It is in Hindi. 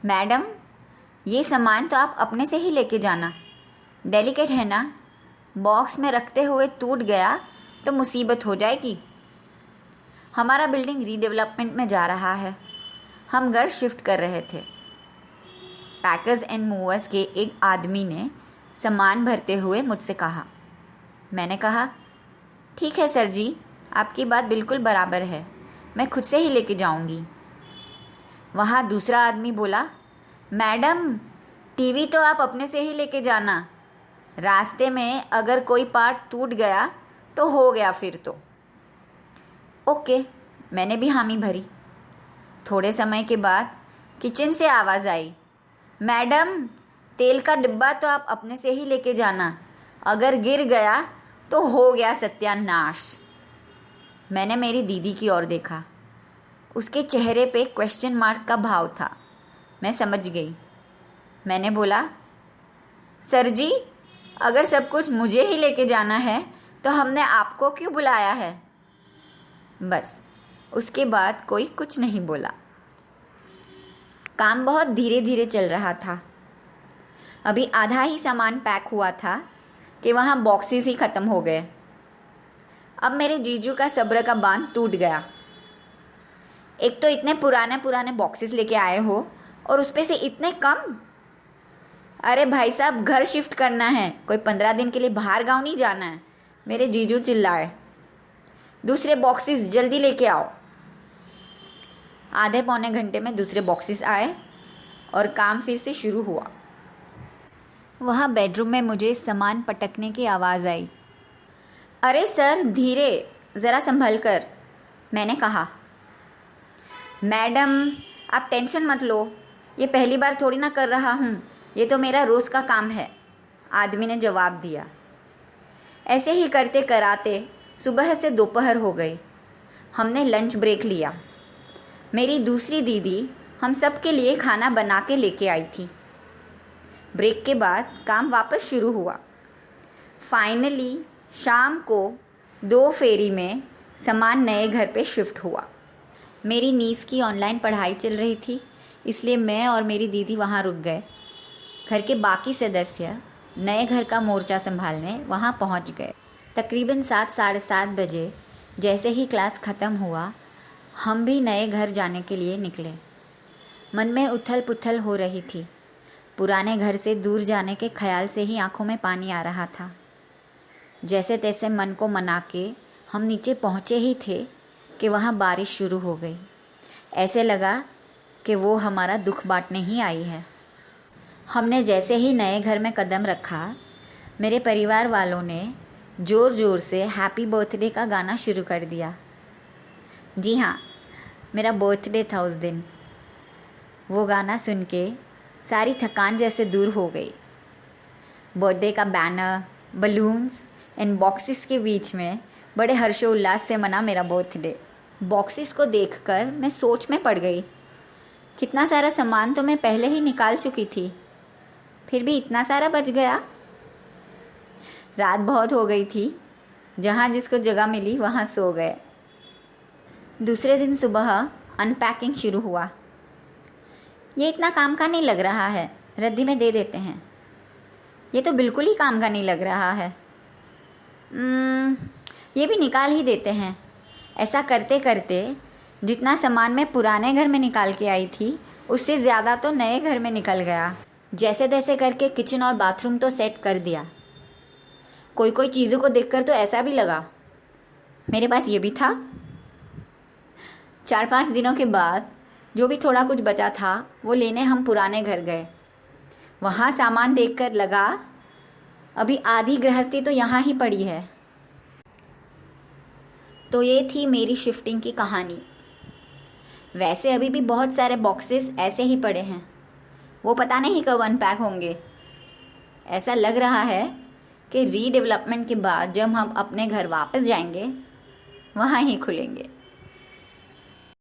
मैडम, ये सामान तो आप अपने से ही लेके जाना, डेलिकेट है ना, बॉक्स में रखते हुए टूट गया तो मुसीबत हो जाएगी। हमारा बिल्डिंग रीडेवलपमेंट में जा रहा है, हम घर शिफ्ट कर रहे थे। पैकर्स एंड मूवर्स के एक आदमी ने सामान भरते हुए मुझसे कहा। मैंने कहा, ठीक है सर जी, आपकी बात बिल्कुल बराबर है, मैं खुद से ही लेके जाऊंगी। वहाँ दूसरा आदमी बोला, मैडम, टीवी तो आप अपने से ही लेके जाना, रास्ते में अगर कोई पार्ट टूट गया तो हो गया फिर तो। ओके, मैंने भी हामी भरी। थोड़े समय के बाद किचन से आवाज़ आई, मैडम, तेल का डिब्बा तो आप अपने से ही लेके जाना, अगर गिर गया तो हो गया सत्यानाश। मैंने मेरी दीदी की ओर देखा, उसके चेहरे पे क्वेश्चन मार्क का भाव था। मैं समझ गई। मैंने बोला, सर जी, अगर सब कुछ मुझे ही लेके जाना है तो हमने आपको क्यों बुलाया है? बस, उसके बाद कोई कुछ नहीं बोला। काम बहुत धीरे धीरे चल रहा था। अभी आधा ही सामान पैक हुआ था कि वहाँ बॉक्सेस ही ख़त्म हो गए। अब मेरे जीजू का सब्र का बांध टूट गया। एक तो इतने पुराने पुराने बॉक्सेस लेके आए हो और उस पे से इतने कम। अरे भाई साहब, घर शिफ्ट करना है, कोई 15 दिन के लिए बाहर गाँव नहीं जाना है। मेरे जीजू चिल्लाए, दूसरे बॉक्सेस जल्दी लेके आओ। आधे पौने घंटे में दूसरे बॉक्सेस आए और काम फिर से शुरू हुआ। वहाँ बेडरूम में मुझे सामान पटकने की आवाज़ आई। अरे सर, धीरे, ज़रा संभल कर, मैंने कहा। मैडम, आप टेंशन मत लो, ये पहली बार थोड़ी ना कर रहा हूँ, ये तो मेरा रोज़ का काम है, आदमी ने जवाब दिया। ऐसे ही करते कराते सुबह से दोपहर हो गई। हमने लंच ब्रेक लिया। मेरी दूसरी दीदी हम सब के लिए खाना बना के लेके आई थी। ब्रेक के बाद काम वापस शुरू हुआ। फाइनली शाम को 2 फेरी में सामान नए घर पे शिफ्ट हुआ। मेरी नीस की ऑनलाइन पढ़ाई चल रही थी, इसलिए मैं और मेरी दीदी वहाँ रुक गए। घर के बाकी सदस्य नए घर का मोर्चा संभालने वहाँ पहुँच गए। तकरीबन 7 साढ़े 7 बजे जैसे ही क्लास ख़त्म हुआ, हम भी नए घर जाने के लिए निकले। मन में उथल पुथल हो रही थी। पुराने घर से दूर जाने के ख्याल से ही आंखों में पानी आ रहा था। जैसे तैसे मन को मना के हम नीचे पहुँचे ही थे कि वहाँ बारिश शुरू हो गई। ऐसे लगा कि वो हमारा दुख बांटने ही आई है। हमने जैसे ही नए घर में कदम रखा, मेरे परिवार वालों ने ज़ोर ज़ोर से हैप्पी बर्थडे का गाना शुरू कर दिया। जी हाँ, मेरा बर्थडे था उस दिन। वो गाना सुन के सारी थकान जैसे दूर हो गई। बर्थडे का बैनर, बलून्स एंड बॉक्सेस के बीच में बड़े हर्षोल्लास से मना मेरा बर्थडे। बॉक्सेस को देखकर मैं सोच में पड़ गई। कितना सारा सामान तो मैं पहले ही निकाल चुकी थी, फिर भी इतना सारा बच गया। रात बहुत हो गई थी, जहाँ जिसको जगह मिली वहाँ सो गए। दूसरे दिन सुबह अनपैकिंग शुरू हुआ। ये इतना काम का नहीं लग रहा है, रद्दी में दे देते हैं। ये तो बिल्कुल ही काम का नहीं लग रहा है, ये भी निकाल ही देते हैं। ऐसा करते करते जितना सामान मैं पुराने घर में निकाल के आई थी, उससे ज़्यादा तो नए घर में निकल गया। जैसे तैसे करके किचन और बाथरूम तो सेट कर दिया। कोई कोई चीज़ों को देखकर तो ऐसा भी लगा मेरे पास ये भी था। 4-5 दिनों के बाद जो भी थोड़ा कुछ बचा था वो लेने हम पुराने घर गए। वहाँ सामान देखकर लगा अभी आधी गृहस्थी तो यहाँ ही पड़ी है। तो ये थी मेरी शिफ्टिंग की कहानी। वैसे अभी भी बहुत सारे बॉक्सेस ऐसे ही पड़े हैं, वो पता नहीं कब अनपैक होंगे। ऐसा लग रहा है कि रीडेवलपमेंट के बाद जब हम अपने घर वापस जाएंगे, वहाँ ही खुलेंगे।